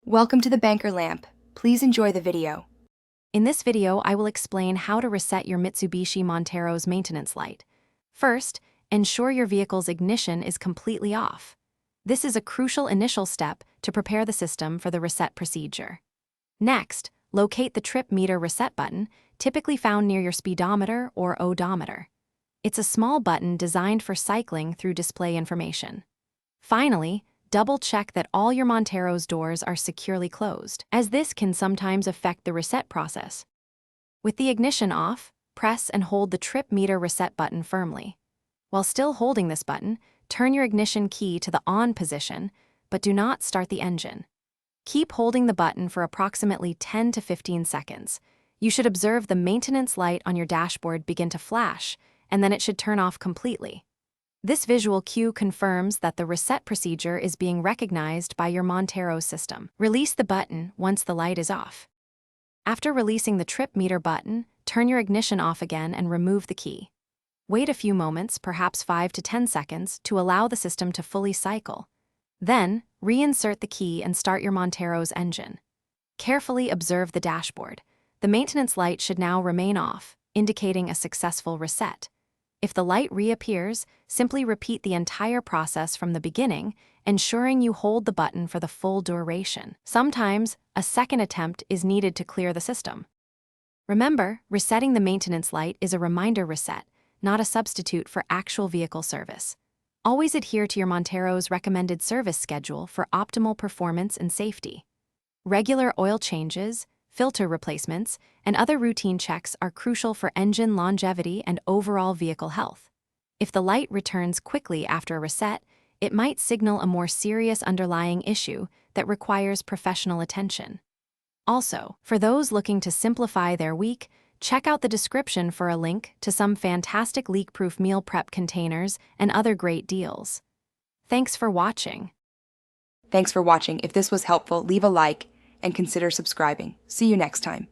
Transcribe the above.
Welcome to the Banker Lamp. Please enjoy the video. In this video, I will explain how to reset your Mitsubishi Montero's maintenance light. First, ensure your vehicle's ignition is completely off. This is a crucial initial step to prepare the system for the reset procedure. Next, locate the trip meter reset button, typically found near your speedometer or odometer. It's a small button designed for cycling through display information. Finally, double-check that all your Montero's doors are securely closed, as this can sometimes affect the reset process. With the ignition off, press and hold the trip meter reset button firmly. While still holding this button, turn your ignition key to the on position, but do not start the engine. Keep holding the button for approximately 10 to 15 seconds. You should observe the maintenance light on your dashboard begin to flash, and then it should turn off completely. This visual cue confirms that the reset procedure is being recognized by your Montero system. Release the button once the light is off. After releasing the trip meter button, turn your ignition off again and remove the key. Wait a few moments, perhaps 5 to 10 seconds, to allow the system to fully cycle. Then, reinsert the key and start your Montero's engine. Carefully observe the dashboard. The maintenance light should now remain off, indicating a successful reset. If the light reappears, simply repeat the entire process from the beginning, ensuring you hold the button for the full duration. Sometimes, a second attempt is needed to clear the system. Remember, resetting the maintenance light is a reminder reset, not a substitute for actual vehicle service. Always adhere to your Montero's recommended service schedule for optimal performance and safety. Regular oil changes, filter replacements, and other routine checks are crucial for engine longevity and overall vehicle health. If the light returns quickly after a reset, it might signal a more serious underlying issue that requires professional attention. Also, for those looking to simplify their week, check out the description for a link to some fantastic leak-proof meal prep containers and other great deals. Thanks for watching. Thanks for watching. If this was helpful, leave a like and consider subscribing. See you next time.